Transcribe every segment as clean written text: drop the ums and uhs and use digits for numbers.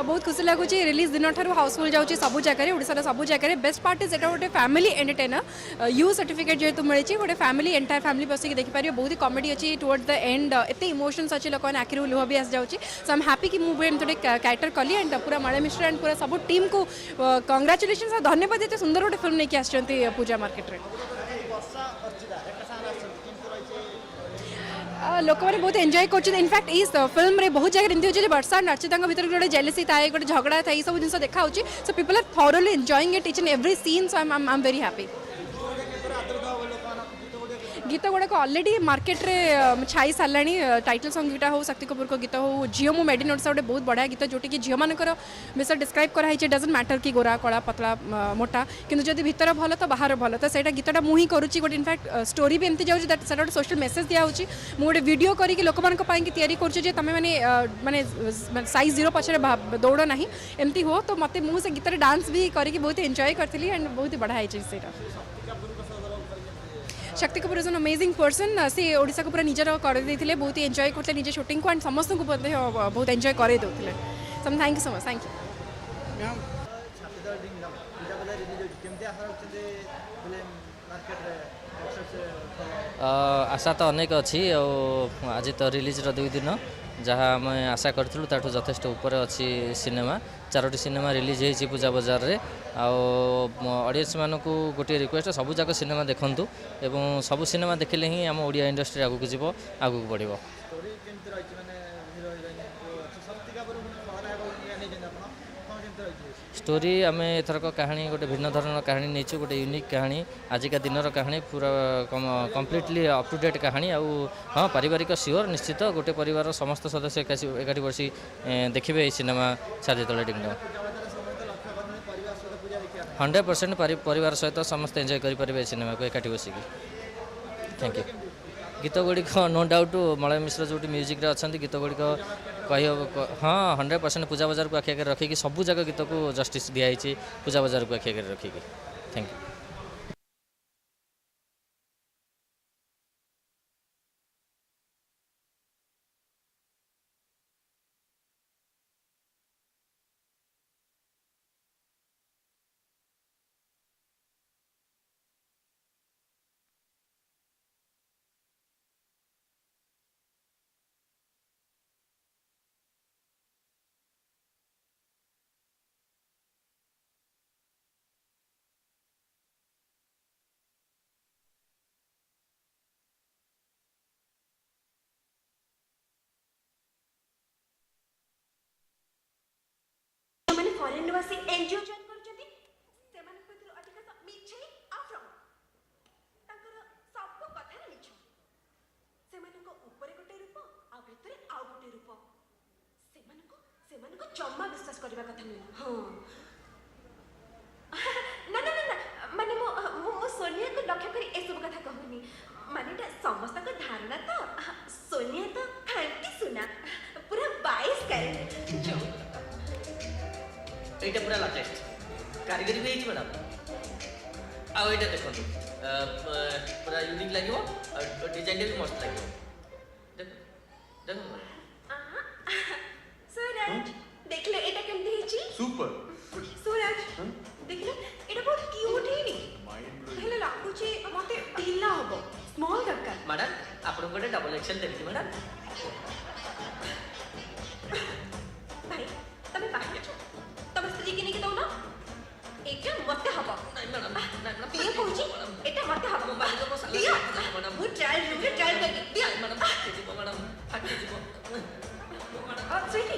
बहुत खुशी लगुच रिलीज दिन ठार हाउसफुल जाऊँगी सब जगह ओडार सब जगह बेस्ट पार्ट इज एटा गोटे फैमिली एंटरटेनर यू सर्टिफिकेट जेहतु मिली गोटे फैमिली एंटायर फैमिली बसिक देखिपारे बहुत ही कॉमेडी अच्छी टुवर्ड्स द एंड एत इमोशंस अच्छी लोक आखिर लुह भी आसी जाऊँगी सो आई एम हैप्पी कि मुझे एमती कैरेक्टर कली एंड पूरा मलय मिश्र एंड पूरा सब टीम को कंग्राचुलेशन धन्यवाद एत सुंदर गोटे फिल्म नहीं आसी पूजा मार्केट रे लोक मैंने बहुत एंजॉय कर इनफैक्ट इस फिल्म रे बहुत जगह एमती होची वर्षा और अर्चिता भीतर गोटे जेलसी थाए गोटे झगड़ा थाए सब जिन देखा so people are thoroughly enjoying it each and every scene so I am very happy गीत गुड़ाक अलरेडी मार्केट रे छाई सारे टाइटल सॉन्ग गीटा हो शक्ति कपूर को गीत हो झील मु मेड इन ओडिशा गोटे बहुत बढ़िया गीत जोटी कि झील मानकर विषय डिस्क्राइब कराई डजंट मैटर कि गोरा कला पतला मोटा किंतु जदि भीतर भल तो बाहर भल तो सैटा गीतटा मुझे करुच्ची गोटे इनफैक्ट स्टोरी भी एमती जाऊँगी दैट गोटे सोशल मेसेज दिया मुझे गोटे वीडियो करके लोक मानी करुचे तुम मैंने साइज 0 पछे दौड़ ना एमती हो तो मत मुझे गीत डांस भी करके बहुत एंजॉय करी एंड बहुत ही बढ़िया है Shakti Kapoor is an amazing person सी ओडिशा को पूरा निजर कर बहुत ही एंजॉय करते निज शूटिंग को एंड समस्त को बहुत एंजॉय करे देते so thank you so much thank you आशा तो अनेक अच्छी आज तो रिलीज 2 दिन जहाँ आम आशा करूँ ताठू जथेष ऊपर अच्छी सिनेमा 4टी सिनेमा रिलीज होती पूजा बजार रे ऑडियंस मानक गोटे रिक्वेस्ट सबू जाक सिनेमा देखूँ एवं सबू सिनेमा देखिले ही आम ओडिया इंडस्ट्री आगू जीव आगू बढ़ स्टोरी आम एथरक कहानी गोटे भिन्न धरण कहानी नहीं गोटे यूनिक कहानी आजिका दिनर कहानी पूरा कम्प्लीटली अप टू डेट कहानी हाँ पारिवारिक सियोर निश्चित गोटे परिवार समस्त सदस्य एकाठी बसी देखिए सिनेमा छाती तले डिंगडम 100% परिवार सहित समस्त एंजॉय करेंगे सिनेमा को एकाठी बसिकी थैंक यू गीत गुड़िक नो डाउट मलय मिश्र जो म्यूजिक अच्छा गीत गुड़िक कही हाँ 100% पूजा बाजार को आखि आगे रखिकी सबू जगह गीत को जस्टिस दिखाई पूजा बाजार को आखि आगे रखिकी थैंक यू फॉरेन निवासी एनजीओ जॉइन करछथि सेमान पतिर अधिक मिछे आफ्रम तांकर सब कथा मिछ सेमान को ऊपर गोटे रूप आ भितरे आ गोटे रूप सेमान को जम्मा विश्वास करबा कथा नहीं हां ना ना ना माने मो सोनिया को लक्ष्य करी ए सब कथा कहूनी माने ता समस्त को धारणा तो सोनिया तो खांटी सुना पूरा 22 कैरेट जो ये पूरा लेटेस्ट कारीगरी भी है मैडम आउ ये देखो पूरा यूनिक लगे डिजाइन भी मस्त लगे देखो देखो सूरज देख लो एटा केमती हिची सुपर सूरज देख लो एटा बहुत क्यूट है हेले लागु छी मते ढिला होबो स्मॉल दरकार मैडम आपन गोटे डबल एक्सेल देखि मैडम भाई तमे बाहर छ तब स्त्री के नहीं दो ना एटा मते हबो नहीं मैडम नहीं ये कहूची एटा मते हबो मोबाइल को बस दिया मैडम वो ट्रायल रूम में ट्रायल करके दिया मैडम फाटी जीवो मैडम स्वीटी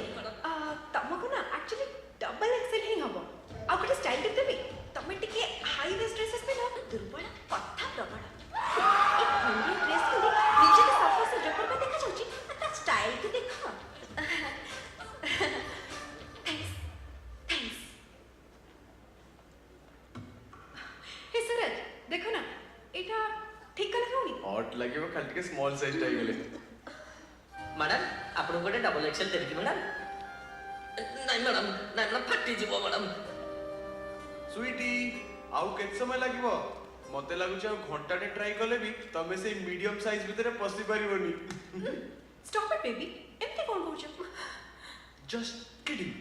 तमको ना एक्चुअली डबल एक्सेल ही हबो आ गोटे स्टाइल दे देबी तमे टिके हाई वेस्ट ड्रेसेस पे ना दुर्बल पत्था प्रबल एक फैमिली ड्रेस के नीचे के सफा से जो पर देखा जाउची ता स्टाइल के देखो देखो ना एटा ठीक कला होनी हॉट लगे वो खाली के स्मॉल साइज टाइप वाले मैडम आपन गोटे डबल एक्सेल देखि मैडम नहीं मैडम नहीं मैडम फाटी जीवो मैडम स्वीटी आउ केत समय लागिवो मते लागु छ घंटा टे ट्राई करले भी तमे से मीडियम साइज भीतर पसी परिबोनी स्टॉप इट बेबी एमते कोन कहू जस्ट किडिंग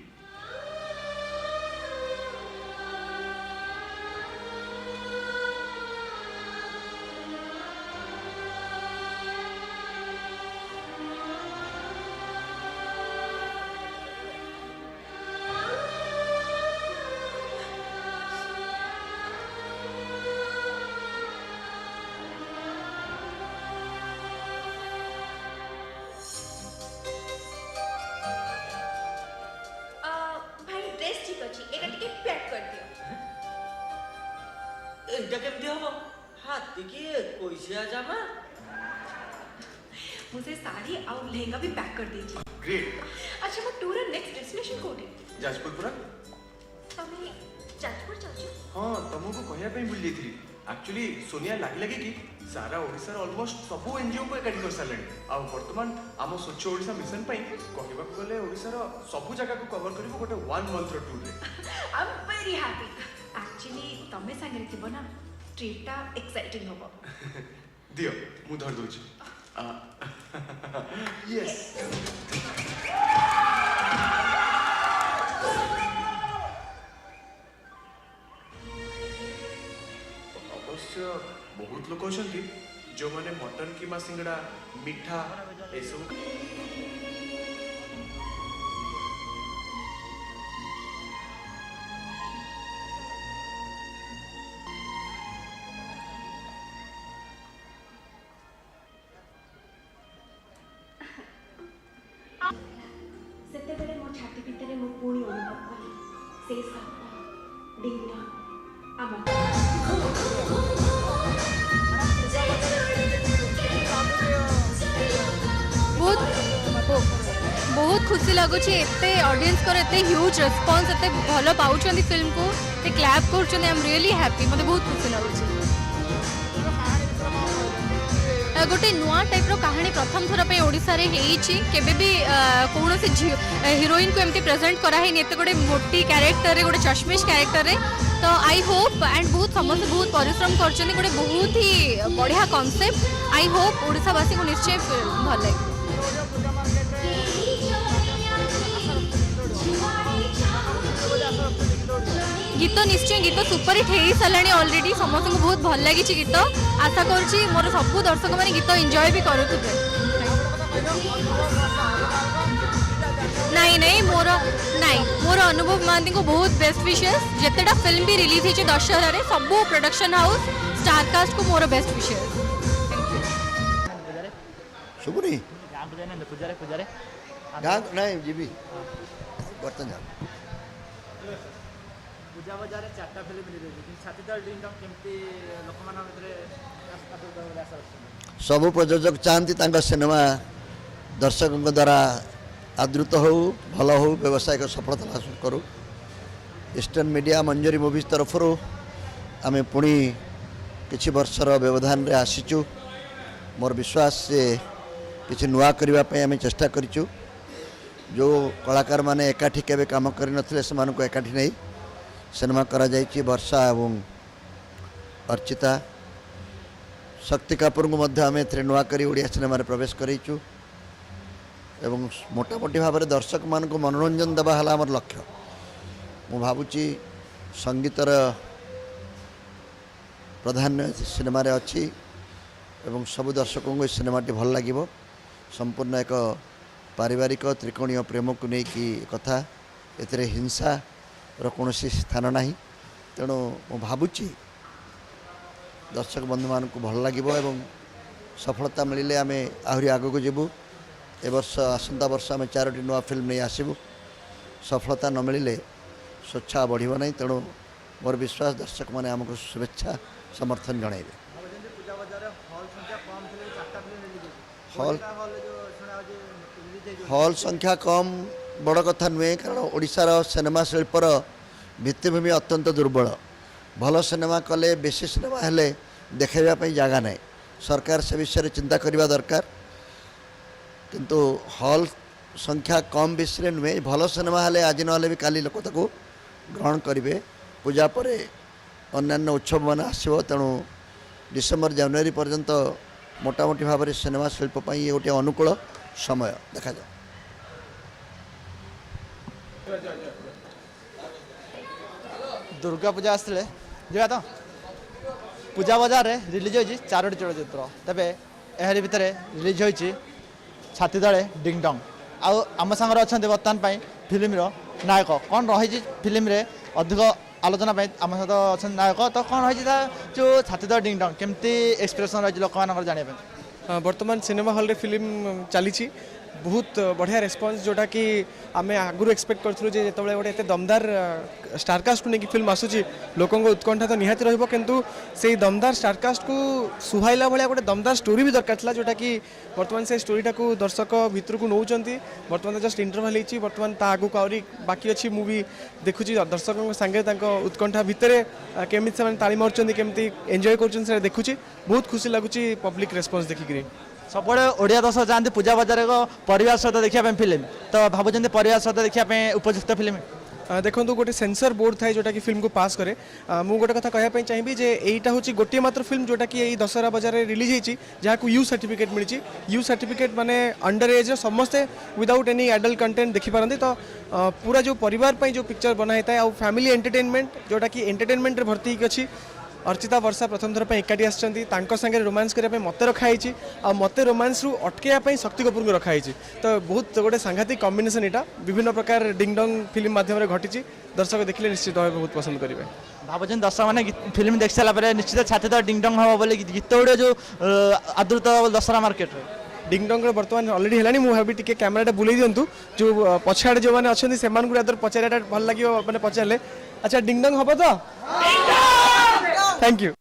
ଟିକେ କଇସିଆ ଜାମା मुझे साड़ी और लहंगा भी पैक कर दीजिए। ग्रेट। अच्छा मो टूर नेक्स्ट डेस्टिनेशन कोठी? जाजपुर पूरा? तमे जाजपुर जाउछु? हाँ तुमको कहया पे भूल जाइथि। एक्चुअली सोनिया लगे कि सारा ओडिसा ऑलमोस्ट सब एनजीओ को एकाठी कर सारे आ वर्तमान आम स्वच्छ ओडिसा मिशन पई कहबा गले ओडिसा रो सब जगह को कवर करिवो गोटे 1 मंथ रो टूर रे। आई एम वेरी हैप्पी। एक्चुअली तमे संगे थिबो ना ट्रिप टा एक्साइटिंग होबो। दियो मु धर दोछि। यस। अवश्य बहुत लोक अछंती जो माने मटन कीमा सिंगड़ा मिठा ए सब सेते बेले मो छाती भितरे मो पुणी अनुभव कली से सापा डिंगना आमा बहुत खुशी लगुच एते ऑडियंस कर एते ह्यूज रेस्पॉन्स एते भल पाउछंदी फिल्म को ते क्लैप करछंदी। आई एम रियली हैप्पी मते बहुत खुशी लगुच। गोटे नुआ टाइप रो कहानी प्रथम थर पे ओडिसा रे हेइछि केबे भी कोन से हीरोइन को एमती प्रेजेंट करा है नेते गोटे मोटी कैरेक्टर रे गोटे चश्मिश कैरेक्टर रे। तो आई होप एंड बहुत समस्त बहुत परिश्रम करछंदी गोटे बहुत ही बढ़िया कांसेप्ट। आई होप ओडिसावासी को निश्चय भल लागे। गीत निश्चय गीत सुपर हिट हो सारे ऑलरेडी समस्त को बहुत भल लगी गीत। आशा करुँच मोर सब दर्शक मैंने गीत एंजॉय भी करुवे। नहीं मोर अनुभव महांती को बहुत बेस्ट विशेष जितेटा फिल्म भी रिलीज होती दशहरा रे सब प्रोडक्शन हाउस स्टारकास्ट को मोर बेस्ट विशेष। शुभनी गाँ नहीं जीवी बर्तन जा पूजा बजार चार्टा फिल्म रिलीज छातीदार डिंग केमती लोकमान सब प्रयोजक चाहती सिनेमा दर्शकों द्वारा आदृत हो भल हो व्यवसायिक सफलता हासिल करूँ। ईस्टर्न मीडिया मंजरी मूवीज तरफ आम पुणी किछि वर्षर व्यवधान रे आसीचु। मोर विश्वास से किछि नुआ करने आम चेष्टा करिचु। जो कलाकार माने एकाठी केबे काम करि नथिले सेमानकु एकाठी नहीं सिनेमा करा जाइछि। वर्षा एवं अर्चिता शक्ति कपूर को मध्य आम ए नुआ करी ओडिया सिनेमा रे प्रवेश करिचु एवं मोटामोटी भाव में दर्शक मान को मनोरंजन देवा है आमर लक्ष्य। मु भावुची संगीतर प्राधान्य सिनेमा रे अच्छी एवं सब दर्शकों को सिनेमाटी भल लगे। संपूर्ण एक पारिवारिक त्रिकोणीय प्रेम को लेकिन कथा एतिरे हिंसा कौन स्थान ना। तेणु मु भावुची दर्शक बंधु मान को भल लगे एवं सफलता मिले आम आहरी आग को जीवु। ए वर्ष आसंता वर्ष आम 4टी नुआ फिल्म नहीं आसबू। सफलता न मिले स्वेच्छा बढ़िब ना। तेणु मोर विश्वास दर्शक मैंने आमको शुभेच्छा समर्थन जनइबे। हॉल संख्या कम बड़ कथा नुहे कारण ओडिशार सिनेमा शिल्पर भित्तिभूमि अत्यंत दुर्बल। भल सिनेमा कले बेसी सिनेमा हेले देखाइबा जगह ना। सरकार से विषय चिंता करने दरकार किंतु हॉल संख्या कम विषय नुहे। भल सिनेमा हेले आज ना भी काली लोक ताको ग्रहण करेंगे। पूजा पर अन्यान्य उत्सव मान आसो। तेणु डिसेम्बर जनवरी पर्यंत मोटामोटी भाव में सिनेमा शिल्प ये गोटे अनुकूल समय देखा जाए। दुर्गा पूजा आसले जा तो पूजा बजार रे रिलीज होती 4टी चलचित्र। तेबे एहरी भितर रिलीज होती छाती तले डिंग डंग। आम सांगे अच्छा बर्तमान फिल्म नायक कौन रही फिल्म रे अधिक आलोचना आम सहित अच्छा नायक तो कौन रही जो छाती तले डिंग डंग केमती एक्सप्रेशन रही लोक मान जाना। बर्तमान सिनेमा हॉल रे फिल्म चली बहुत बढ़िया रेस्पॉन्स जोटा कि आम आगुरी एक्सपेक्ट करूँ जो गोटे एत दमदार स्टारकास्ट को लेकिन फिल्म आसूँ लोकों उत्कंठा तो निहाती रहिबो किंतु से दमदार स्टारकास्ट को सुहाइला भाया गोटे दमदार स्टोरी भी दरकार था जोटा कि बर्तमान से स्टोरीटा को दर्शक भितर को नौ बर्तमान जस्ट इंटरवल होती बर्तमान आगू आहरी बाकी अच्छी मुवी देखुची दर्शकों सांगे उत्कंठा भितर केमी से ताली मार्च केमी एंजॉय कर देखुची बहुत खुशी लगुच पब्लिक रेस्पॉन्स देखिक सब ओडिया दर्शक चाहते पूजा बजार को परिवार सहित देखा फिल्म तो भावुं परिवार सहित देखा उपयुक्त फिल्म देखो गोटे सेंसर बोर्ड थाए जोटा कि फिल्म को पास करे मु गोटे कथा कहवाई चाहिए जे एटा हूँ गोटे मात्र फिल्म जोटा कि यही दशहरा बजार रिलीज होती जहाँ को यू सर्टिफिकेट मिली यू सर्टिफिकेट माने अंडर एज समस्ते विदाउट एनी एडल्ट कंटेंट देखिपारती तो पूरा जो परिवार जो पिक्चर बना होता है आ फैमिली एंटरटेनमेंट जोटा कि एंटरटेनमेंट रे भर्ती अच्छी अर्चिता वर्षा प्रथम थर एकाठी आसंगे रोमांस करने मत रखाई मत रोमांस रु अटकैया शक्ति कपूर को रखाई तो बहुत गोटे सांघातिक कॉम्बिनेशन यहाँ विभिन्न प्रकार डिंगडंग फिल्म माध्यम घटी दर्शक देखिले निश्चित भाव बहुत पसंद करेंगे भावुं दर्शक मैंने फिल्म देख सारा निश्चित छाती तो डिंगडंग हम बोले गीत गुड़े जो आदृत दशहरा मार्केट डिंगडंग बर्तमान अलरेडी है मुझे भावी टी कैमेराटा बुले दिंतु जो पछाड़े जो मैंने अच्छा से पचारा भल लगे मैंने पचारे अच्छा डिंगडंग हम तो थैंक यू।